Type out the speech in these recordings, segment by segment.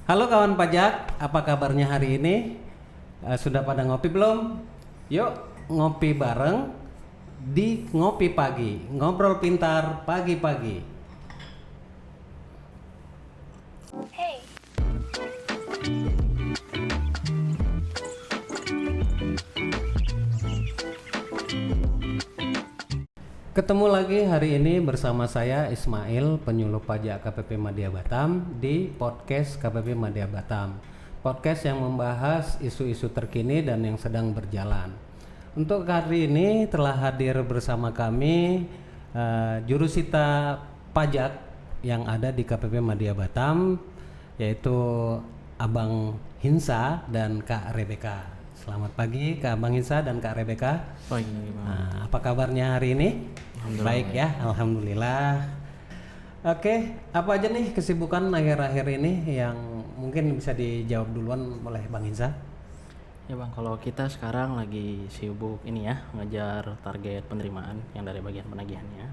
Halo kawan pajak, apa kabarnya hari ini? Sudah pada ngopi belum? Yuk ngopi bareng di Ngopi Pagi, ngobrol pintar pagi-pagi. Hey, Ketemu lagi hari ini bersama saya Ismail, penyuluh pajak KPP Madya Batam di podcast KPP Madya Batam. Podcast yang membahas isu-isu terkini dan yang sedang berjalan. Untuk hari ini telah hadir bersama kami jurusita pajak yang ada di KPP Madya Batam, yaitu Abang Hinsa dan Kak Rebeka. Selamat pagi Kak Abang Hinsa dan Kak Rebeka. Pagi, Bang. Apa kabarnya hari ini? Alhamdulillah. Baik ya, alhamdulillah. Oke, apa aja nih kesibukan akhir-akhir ini yang mungkin bisa dijawab duluan oleh Bang Hinsa? Ya Bang, kalau kita sekarang lagi sibuk ini ya, ngejar target penerimaan yang dari bagian penagihannya.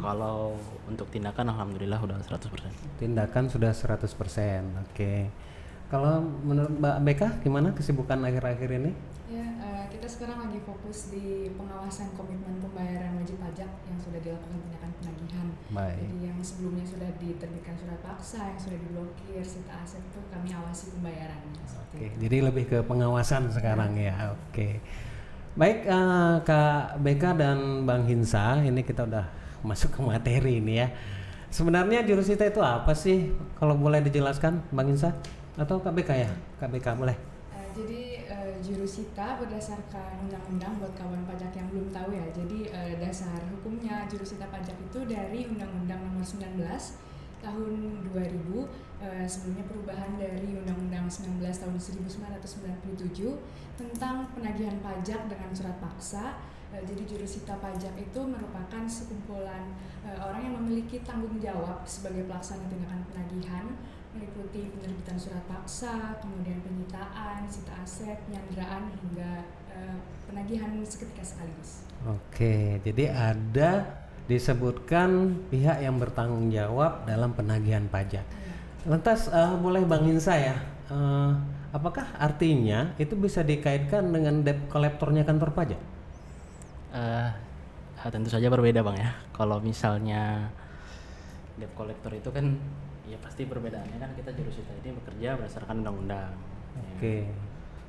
Kalau untuk tindakan alhamdulillah udah 100%. Tindakan sudah 100%. Oke. Kalau menurut Mbak Beka gimana kesibukan akhir-akhir ini? Ya, kita sekarang lagi fokus di pengawasan komitmen pembayaran wajib pajak yang sudah dilakukan tindakan penagihan. Baik. Jadi yang sebelumnya sudah diterbitkan surat paksa, yang sudah diblokir, sita aset itu kami awasi pembayarannya. Oke, jadi lebih ke pengawasan sekarang ya. Oke. Baik, Kak Beka dan Bang Hinsa, ini kita udah masuk ke materi ini ya. Sebenarnya jurusita itu apa sih? Kalau boleh dijelaskan, Bang Hinsa atau Kak Beka ya? Kak Beka boleh. Jadi jurusita berdasarkan undang-undang buat kawan pajak yang belum tahu ya. Jadi dasar hukumnya jurusita pajak itu dari Undang-Undang Nomor 19 tahun 2000, sebelumnya perubahan dari Undang-Undang 19 tahun 1997 tentang penagihan pajak dengan surat paksa. Jadi jurusita pajak itu merupakan sekumpulan orang yang memiliki tanggung jawab sebagai pelaksana tindakan penagihan, meliputi penerbitan surat paksa, kemudian penyitaan, sita aset, penyanderaan hingga penagihan seketika sekaligus. Oke, jadi ada disebutkan pihak yang bertanggung jawab dalam penagihan pajak. Lantas boleh Bang Hinsa ya, apakah artinya itu bisa dikaitkan dengan debt kolektornya kantor pajak? Tentu saja berbeda Bang ya. Kalau misalnya debt collector itu kan ya pasti perbedaannya kan kita jurusita ini bekerja berdasarkan undang-undang. Oke. Ya.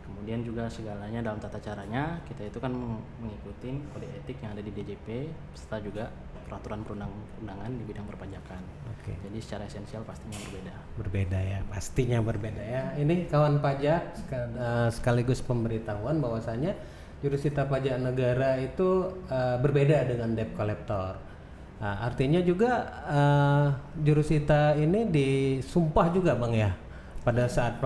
Kemudian juga segalanya dalam tata caranya kita itu kan mengikuti kode etik yang ada di DJP serta juga peraturan perundang-undangan di bidang perpajakan. Oke. Jadi secara esensial pastinya berbeda. Berbeda ya, pastinya berbeda ya. Ini kawan pajak sekaligus pemberitahuan bahwasanya jurusita pajak negara itu berbeda dengan debt collector. Artinya juga jurusita ini disumpah juga Bang ya pada saat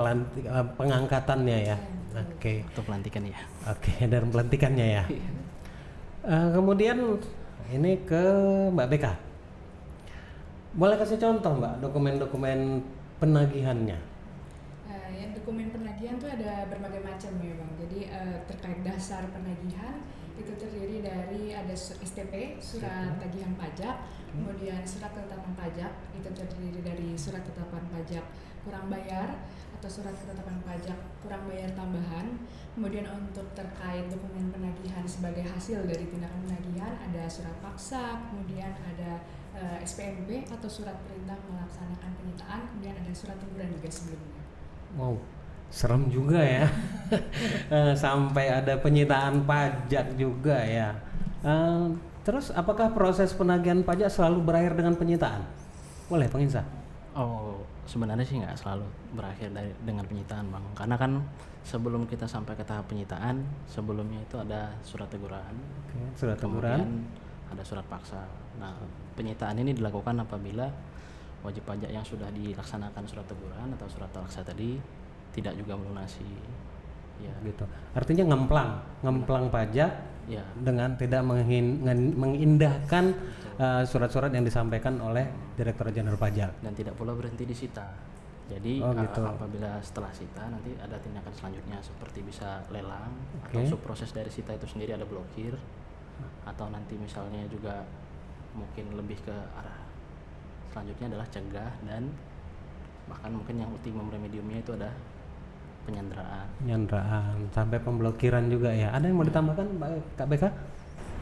pengangkatannya ya. Oke. Atau pelantikan ya. Oke, dan pelantikannya ya. Kemudian ini ke Mbak Beka. Boleh kasih contoh Mbak dokumen-dokumen penagihannya? Yang dokumen penagihan itu ada berbagai macam ya Bang. Jadi terkait dasar penagihan itu terdiri dari ada STP, surat tagihan pajak, kemudian surat ketetapan pajak itu terdiri dari surat ketetapan pajak kurang bayar atau surat ketetapan pajak kurang bayar tambahan. Kemudian untuk terkait dokumen penagihan sebagai hasil dari tindakan penagihan ada surat paksa, kemudian ada SPMP atau surat perintah melaksanakan penyitaan, kemudian ada surat teguran juga sebelumnya. Wow, serem juga ya. Sampai ada penyitaan pajak juga ya. Terus apakah proses penagihan pajak selalu berakhir dengan penyitaan? Boleh Bang Hinsa? Oh, sebenarnya sih nggak selalu berakhir dengan penyitaan Bang. Karena kan sebelum kita sampai ke tahap penyitaan, sebelumnya itu ada surat teguran. Oke, surat teguran. Kemudian ada surat paksa. Nah, penyitaan ini dilakukan apabila wajib pajak yang sudah dilaksanakan surat teguran atau surat paksa tadi tidak juga melunasi. Ya, Gitu. Artinya ngemplang pajak ya. dengan tidak mengindahkan surat-surat yang disampaikan oleh Direktur Jenderal Pajak. Dan tidak pula berhenti di sita. Jadi gitu. apabila setelah sita nanti ada tindakan selanjutnya seperti bisa lelang Oke. atau subproses dari sita itu sendiri ada blokir atau nanti misalnya juga mungkin lebih ke arah selanjutnya adalah cegah dan bahkan mungkin yang ultimum remediumnya itu ada penyanderaan sampai pemblokiran juga ya. Ada yang mau ditambahkan Kak BK?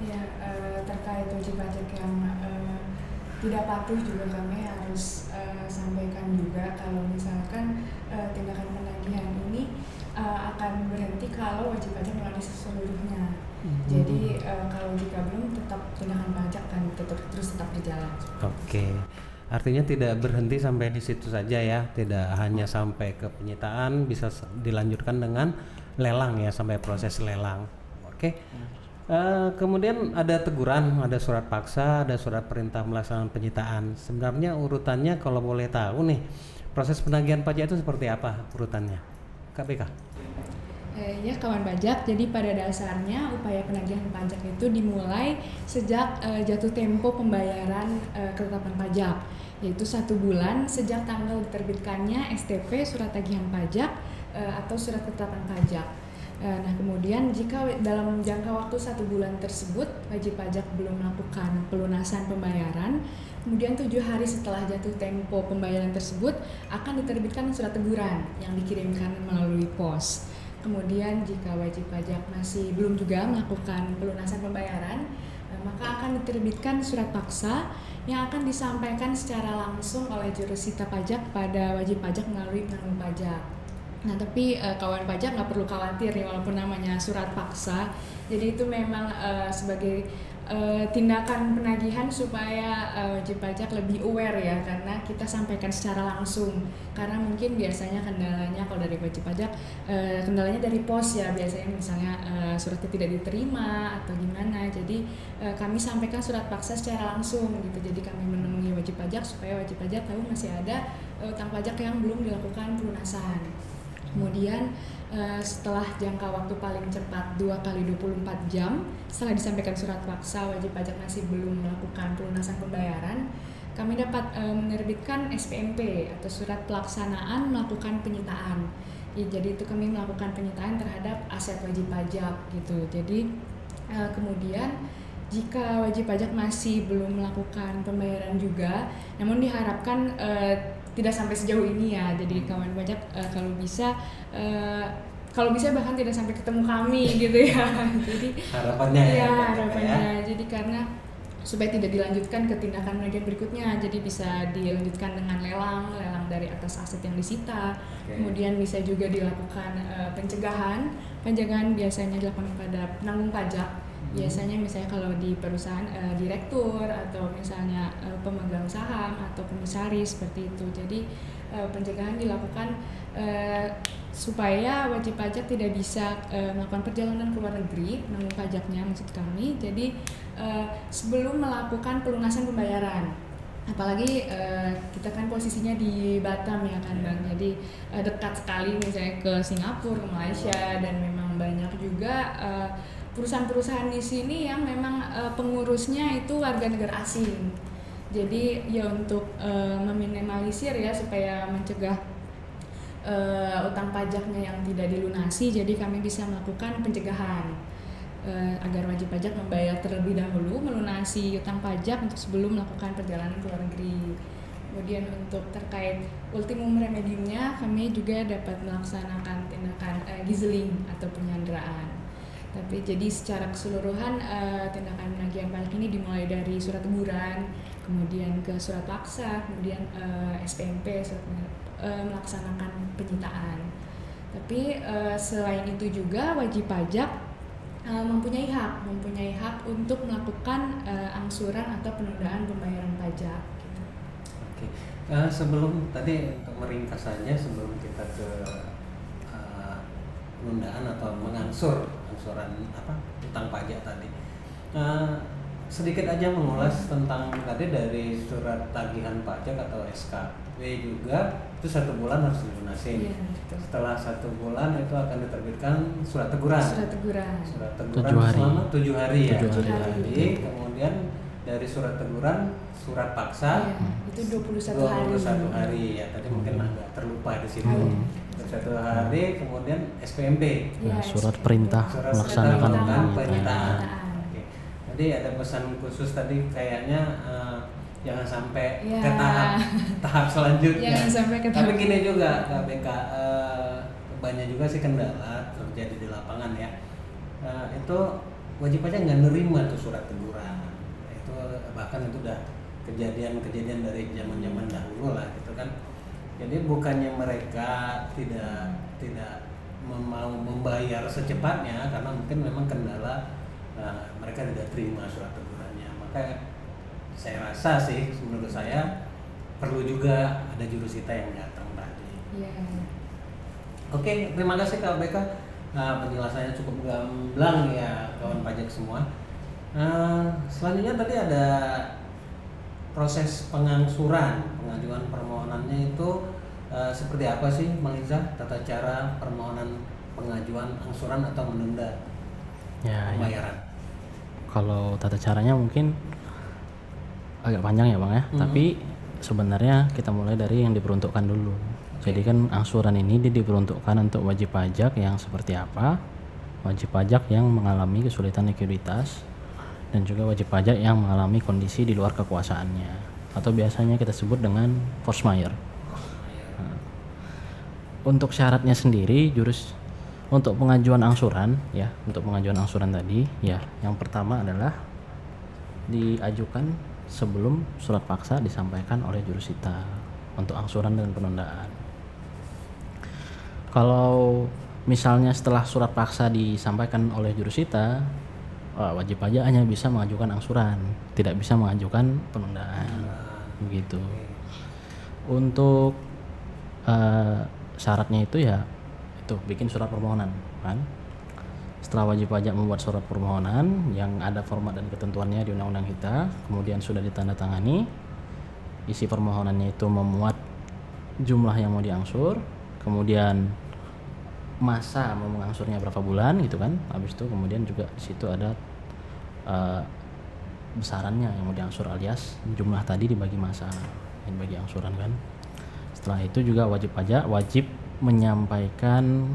Ya, terkait wajib pajak yang tidak patuh juga kami harus sampaikan juga kalau misalkan tindakan penagihan ini akan berhenti kalau wajib pajak melunasi seluruhnya. Jadi kalau jika belum, tetap tindakan pajak akan tetap berjalan. Oke. Artinya tidak berhenti sampai di situ saja ya, tidak hanya sampai ke penyitaan, bisa dilanjutkan dengan lelang ya, sampai proses lelang. Oke. Kemudian ada teguran, ada surat paksa, ada surat perintah melaksanakan penyitaan. Sebenarnya urutannya kalau boleh tahu nih, proses penagihan pajak itu seperti apa urutannya? Kak BK? Ya kawan pajak, jadi pada dasarnya upaya penagihan pajak itu dimulai sejak jatuh tempo pembayaran ketetapan pajak, yaitu 1 bulan sejak tanggal diterbitkannya STP surat tagihan pajak atau surat ketetapan pajak. Nah kemudian jika dalam jangka waktu 1 bulan tersebut wajib pajak belum melakukan pelunasan pembayaran, kemudian 7 hari setelah jatuh tempo pembayaran tersebut akan diterbitkan surat teguran yang dikirimkan melalui pos. Kemudian jika wajib pajak masih belum juga melakukan pelunasan pembayaran, maka akan diterbitkan surat paksa yang akan disampaikan secara langsung oleh jurusita pajak pada wajib pajak melalui penanggung pajak. Nah tapi kawan pajak nggak perlu khawatir nih, walaupun namanya surat paksa, jadi itu memang sebagai tindakan penagihan supaya wajib pajak lebih aware ya, karena kita sampaikan secara langsung. Karena mungkin biasanya kendalanya kalau dari wajib pajak kendalanya dari pos ya, biasanya misalnya suratnya tidak diterima atau gimana. Jadi kami sampaikan surat paksa secara langsung gitu. Jadi kami menemui wajib pajak supaya wajib pajak tahu masih ada utang pajak yang belum dilakukan pelunasan. Kemudian setelah jangka waktu paling cepat 2 kali 24 jam setelah disampaikan surat paksa wajib pajak masih belum melakukan pelunasan pembayaran, kami dapat menerbitkan SPMP atau surat pelaksanaan melakukan penyitaan. Jadi itu kami melakukan penyitaan terhadap aset wajib pajak gitu. Jadi kemudian jika wajib pajak masih belum melakukan pembayaran juga, namun diharapkan tidak sampai sejauh ini ya. Jadi kawan pajak kalau bisa bahkan tidak sampai ketemu kami gitu ya. Jadi harapannya ya harapannya. Jadi karena supaya tidak dilanjutkan ke tindakan penagihan berikutnya, jadi bisa dilanjutkan dengan lelang dari atas aset yang disita. Kemudian bisa juga dilakukan pencegahan biasanya dilakukan pada penanggung pajak. Biasanya misalnya kalau di perusahaan direktur atau misalnya pemegang saham atau komisaris seperti itu. Jadi pencegahan dilakukan supaya wajib pajak tidak bisa melakukan perjalanan ke luar negeri, penanggung pajaknya maksud kami. Jadi sebelum melakukan pelunasan pembayaran, apalagi kita kan posisinya di Batam ya kan Bang, jadi dekat sekali misalnya ke Singapura, ke Malaysia, dan memang banyak juga perusahaan-perusahaan di sini yang memang pengurusnya itu warga negara asing. Jadi ya untuk meminimalisir ya supaya mencegah utang pajaknya yang tidak dilunasi, jadi kami bisa melakukan pencegahan agar wajib pajak membayar terlebih dahulu, melunasi utang pajak untuk sebelum melakukan perjalanan ke luar negeri. Kemudian untuk terkait ultimum remediumnya, kami juga dapat melaksanakan tindakan gizeling atau penyanderaan. Tapi jadi secara keseluruhan tindakan penagihan pajak ini dimulai dari surat teguran, kemudian ke surat paksa, kemudian SPMP, melaksanakan penyitaan. Tapi selain itu juga wajib pajak mempunyai hak untuk melakukan angsuran atau penundaan pembayaran pajak. Gitu. Oke. Sebelum tadi untuk meringkasannya, sebelum kita ke penundaan atau angsuran utang pajak tadi, sedikit aja mengulas tentang tadi dari surat tagihan pajak atau SKP juga itu 1 bulan harus dilunasi. Setelah 1 bulan itu akan diterbitkan surat teguran. Surat teguran selama 7 hari ya. 7 hari. Kemudian dari surat teguran surat paksa itu 21 hari ya. Tadi mungkin agak terlupa di situ. 21 hari, kemudian SPMP. Surat perintah melaksanakan penyitaan. Jadi ada pesan khusus tadi kayaknya jangan sampai Ya. ke tahap selanjutnya. Jangan sampai ke Tapi tahap gini juga KBK, banyak juga sih kendala terjadi di lapangan ya. Itu wajib pajak nggak nerima tuh surat teguran. Itu bahkan itu udah kejadian dari zaman dahulu lah gitu kan. Jadi bukannya mereka tidak mau membayar secepatnya karena mungkin memang kendala, mereka tidak terima surat tegurannya. Maka saya rasa sih menurut saya perlu juga ada jurusita yang datang tadi. Iya. Oke, terima kasih KBK. Penjelasannya cukup gamblang ya kawan pajak semua. Selanjutnya tadi ada proses pengajuan permohonannya itu seperti apa sih Bang Iza? Tata cara permohonan pengajuan angsuran atau menunda Ya, pembayaran. kalau tata caranya mungkin agak panjang ya Bang ya, tapi sebenarnya kita mulai dari yang diperuntukkan dulu. Jadi kan angsuran ini diperuntukkan untuk wajib pajak yang seperti apa? Wajib pajak yang mengalami kesulitan likuiditas dan juga wajib pajak yang mengalami kondisi di luar kekuasaannya atau biasanya kita sebut dengan force majeure. Untuk syaratnya sendiri untuk pengajuan angsuran ya, untuk pengajuan angsuran tadi ya, yang pertama adalah diajukan sebelum surat paksa disampaikan oleh jurusita untuk angsuran dan penundaan. Kalau misalnya setelah surat paksa disampaikan oleh jurusita, wajib pajak hanya bisa mengajukan angsuran, tidak bisa mengajukan penundaan. Begitu. Untuk syaratnya itu ya itu bikin surat permohonan kan. Setelah wajib pajak membuat surat permohonan yang ada format dan ketentuannya di undang-undang kita, kemudian sudah ditandatangani, isi permohonannya itu memuat jumlah yang mau diangsur, kemudian masa mau mengangsurnya berapa bulan gitu kan. Habis itu kemudian juga di situ ada besarannya yang mau diangsur alias jumlah tadi dibagi masa yang dibagi angsuran kan. Setelah itu juga wajib pajak wajib menyampaikan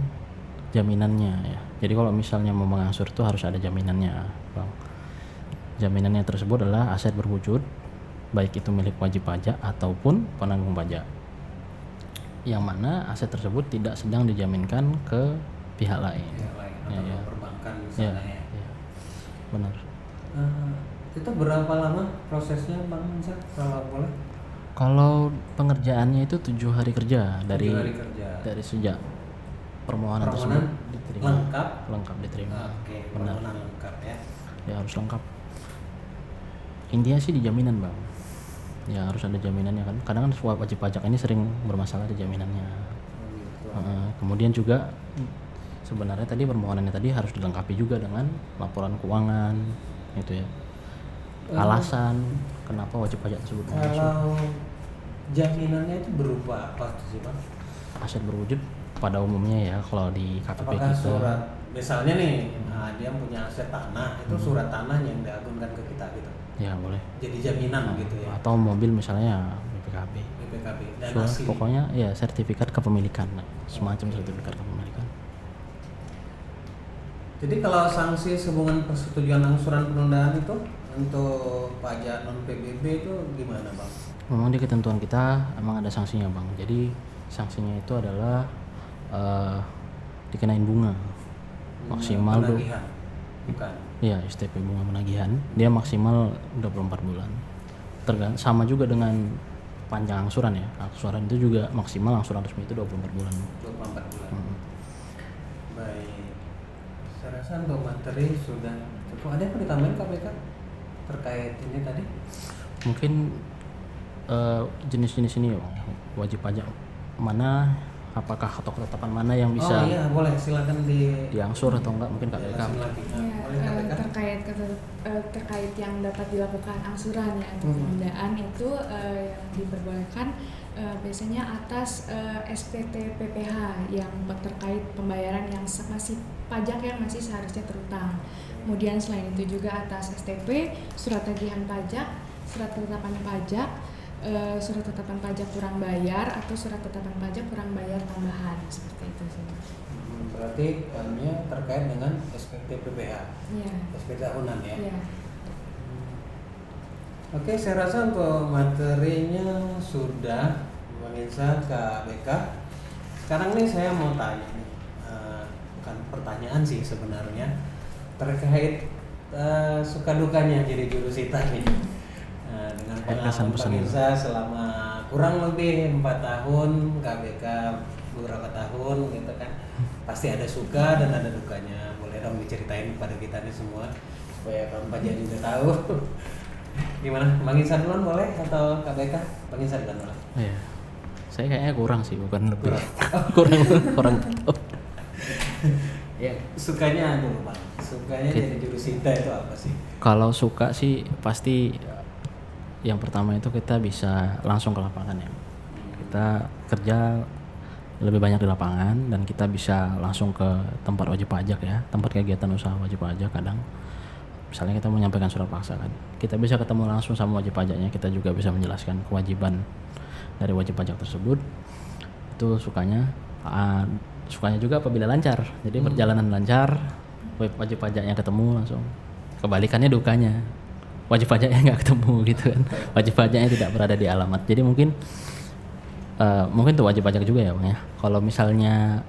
jaminannya ya. Jadi kalau misalnya mau mengangsur itu harus ada jaminannya, Bang. Jaminannya tersebut adalah aset berwujud baik itu milik wajib pajak ataupun penanggung pajak. Yang mana aset tersebut tidak sedang dijaminkan ke pihak lain. Pihak lain atau Ya. perbankan Ya, misalnya ya. ya. Benar. Itu berapa lama prosesnya Bang Iza kalau boleh? Kalau pengerjaannya itu 7 hari kerja 7 hari kerja. dari sejak permohonan tersebut Permohonan diterima. lengkap Diterima. Oke, Benar. permohonan lengkap ya. Ya harus lengkap. Intinya sih di jaminan Bang. Ya harus ada jaminannya kan. Kadang kan wajib pajak ini sering bermasalah di jaminannya. Gitu. Kemudian juga sebenarnya tadi permohonannya tadi harus dilengkapi juga dengan laporan keuangan gitu ya. Alasan kenapa wajib pajak tersebut mengangsur. Kalau jaminannya itu berupa apa sih Bang? Aset berwujud pada umumnya ya kalau di KPP Apakah kita. surat misalnya nih, dia punya aset tanah, itu surat tanahnya yang diagunkan ke kita gitu. Ya boleh. Jadi jaminan gitu ya. Atau mobil misalnya BPKB. BPKB dan Surat, asli. pokoknya ya sertifikat kepemilikan, semacam sertifikat kepemilikan. Jadi kalau sanksi sehubungan persetujuan angsuran penundaan itu untuk pajak non PBB itu gimana Bang? Memang di ketentuan kita emang ada sanksinya Bang. Jadi sanksinya itu adalah dikenain bunga maksimal Penagihan. Bukan. Iya, STP bunga penagihan. Dia maksimal 24 bulan. Sama juga dengan panjang angsuran ya. Angsuran itu juga maksimal angsuran resmi itu 24 bulan. 24 bulan. Baik. Saya rasa untuk materi sudah cukup. Ada yang mau ditambahin KPK terkait ini tadi? Mungkin jenis-jenis ini ya, wajib pajak mana, apakah atau ketetapan mana yang bisa Oh iya, boleh silakan diangsur atau enggak, mungkin KPK. jelasin lagi. Nah, boleh Ya, KPK? terkait yang dapat dilakukan angsuran ya untuk penundaan itu yang diperbolehkan biasanya atas SPT PPh yang terkait pembayaran yang masih pajak yang masih seharusnya terutang. Kemudian selain itu juga atas STP, surat tagihan pajak, surat ketetapan pajak, surat ketetapan pajak kurang bayar atau surat ketetapan pajak kurang bayar tambahan, seperti itu sih. Berarti ini terkait dengan SPT PPh, Iya. SPT tahunan ya. Iya. Oke, saya rasa untuk materinya sudah menginsa ke BK. Sekarang nih saya mau tanya nih, bukan pertanyaan sih sebenarnya, terkait suka dukanya jadi jurusita nih. Dengan pengalaman Pak Mirza selama kurang lebih 4 tahun KBK, beberapa tahun gitu kan, pasti ada suka dan ada dukanya. Boleh dong diceritain kepada kita nih semua supaya Pak Pajak juga tahu. Gimana, Bang Insan duluan boleh atau KBK? Bang Insan duluan boleh. Iya. Saya kayaknya kurang sih, bukan lebih. kurang tahu. Ya, sukanya dulu Bang. Sukanya jadi jurusita itu apa sih? Kalau suka sih pasti yang pertama itu kita bisa langsung ke lapangan ya. Kita kerja lebih banyak di lapangan dan kita bisa langsung ke tempat wajib pajak ya, tempat kegiatan usaha wajib pajak kadang. Misalnya kita menyampaikan surat paksa kan, kita bisa ketemu langsung sama wajib pajaknya, kita juga bisa menjelaskan kewajiban dari wajib pajak tersebut. Itu sukanya. Sukanya juga apabila lancar, jadi perjalanan lancar, wajib pajaknya ketemu langsung. Kebalikannya dukanya, wajib pajaknya nggak ketemu gitu kan, wajib pajaknya tidak berada di alamat. Jadi mungkin tuh wajib pajak juga ya Bang ya, kalau misalnya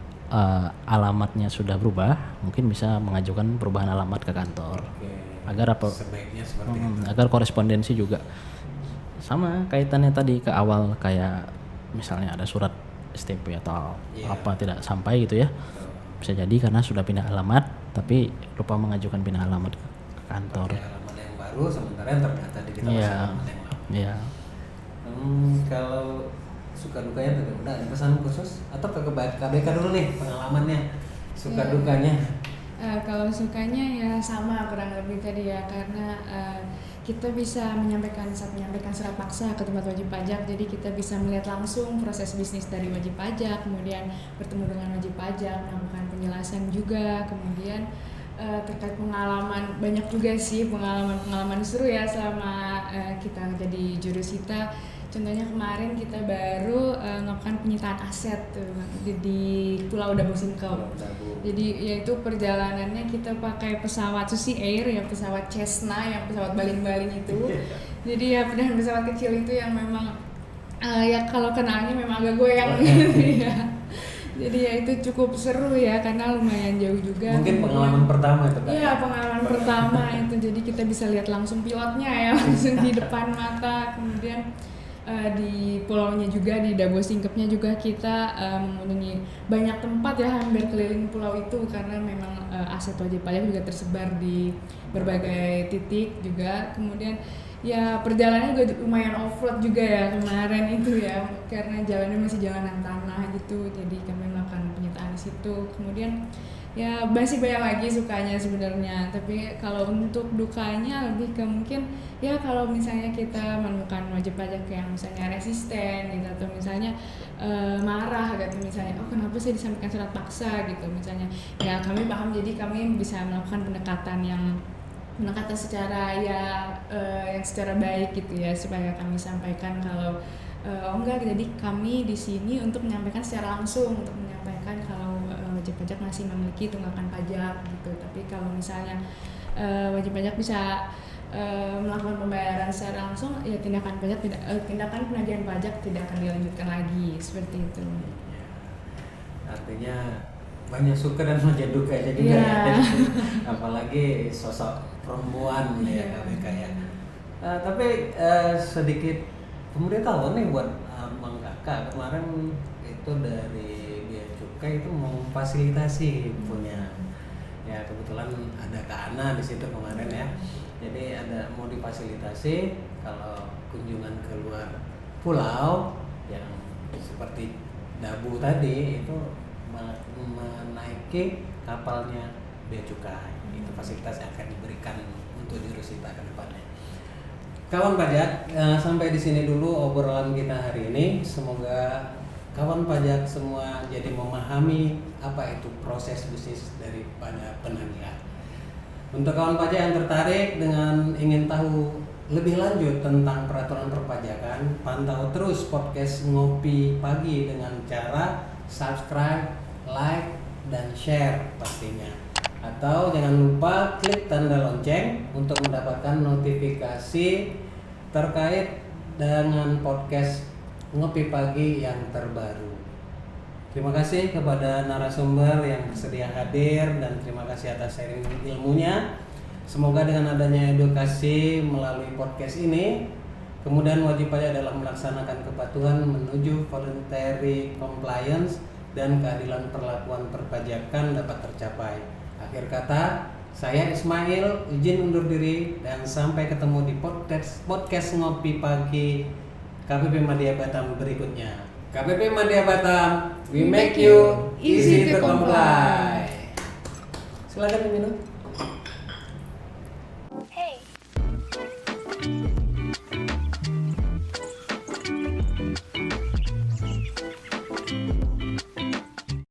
alamatnya sudah berubah, mungkin bisa mengajukan perubahan alamat ke kantor. Agar apa? Sebaiknya seperti itu. Agar korespondensi juga sama kaitannya tadi ke awal, kayak misalnya ada surat STP atau apa tidak sampai gitu ya, bisa jadi karena sudah pindah alamat tapi lupa mengajukan pindah alamat ke kantor. Pakai alamat yang baru sementara yang ternyata di kita masih alamat yang lama. Iya. Kalau suka dukanya udah ada pesan khusus atau ke KBK dulu nih pengalamannya suka dukanya? Kalau sukanya ya sama kurang lebih tadi ya, karena kita bisa menyampaikan surat paksa ke tempat wajib pajak, jadi kita bisa melihat langsung proses bisnis dari wajib pajak, kemudian bertemu dengan wajib pajak, melakukan penjelasan juga, kemudian terkait pengalaman banyak juga sih pengalaman seru ya selama kita jadi jurusita. Contohnya kemarin kita baru melakukan penyitaan aset tuh di Pulau Dabu Singkep. Jadi yaitu perjalanannya kita pakai pesawat Susi Air ya, pesawat Cessna yang pesawat baling-baling itu. Jadi ya dan pesawat kecil itu yang memang ya kalau kena angin memang agak goyang gitu ya. Jadi ya itu cukup seru ya karena lumayan jauh juga. Mungkin pengalaman pertama itu kan? Iya, pengalaman pertama itu. Jadi kita bisa lihat langsung pilotnya ya, langsung di depan mata. Kemudian di pulaunya juga, di Dabo Singkepnya juga kita mengunjungi banyak tempat ya, hampir keliling pulau itu karena memang aset wajib pajak juga tersebar di berbagai titik juga. Kemudian ya perjalanannya juga lumayan off-road juga ya kemarin itu ya, karena jalannya masih jalanan tanah gitu, jadi kami melakukan penyitaan di situ. Kemudian ya masih banyak lagi sukanya sebenarnya, tapi kalau untuk dukanya lebih ke mungkin ya kalau misalnya kita menemukan wajib pajak yang misalnya resisten gitu, atau misalnya marah gitu, misalnya oh kenapa saya disampaikan surat paksa gitu misalnya, ya kami paham, jadi kami bisa melakukan pendekatan secara yang secara baik gitu ya, supaya kami sampaikan kalau oh enggak, jadi kami di sini untuk menyampaikan secara langsung, untuk menyampaikan kalau wajib pajak masih memiliki tunggakan pajak gitu. Tapi kalau misalnya wajib pajak bisa melakukan pembayaran secara langsung, ya tindakan penagihan pajak tidak akan dilanjutkan lagi, seperti itu. Artinya banyak suka dan banyak duka aja juga ya. Apalagi sosok perempuan ya KBK ya. Tapi sedikit pemberitahuan nih buat Bang Kakak, kemarin itu dari Bea Cukai itu mau fasilitasi punya ya, kebetulan ada Kak Ana di situ kemarin ya, jadi ada mau difasilitasi kalau kunjungan ke luar pulau yang seperti Dabu tadi itu menaiki kapalnya Bea Cukai, itu fasilitas yang akan diberikan untuk jurusita ke depannya. Kawan pajak, sampai di sini dulu obrolan kita hari ini. Semoga kawan pajak semua jadi memahami apa itu proses bisnis daripada penagihan. Untuk kawan pajak yang tertarik dengan ingin tahu lebih lanjut tentang peraturan perpajakan, pantau terus podcast Ngopi Pagi dengan cara subscribe, like, dan share pastinya. Atau jangan lupa klik tanda lonceng untuk mendapatkan notifikasi terkait dengan podcast Ngopi Pagi yang terbaru. Terima kasih kepada narasumber yang bersedia hadir dan terima kasih atas sharing ilmunya. Semoga dengan adanya edukasi melalui podcast ini, kemudian wajib pajak dalam melaksanakan kepatuhan menuju voluntary compliance dan keadilan perlakuan perpajakan dapat tercapai. Akhir kata, saya Ismail izin undur diri dan sampai ketemu di podcast Ngopi Pagi KPP Madya Batam berikutnya. KPP Madya Batam, we make you easy to comply. Silakan diminum.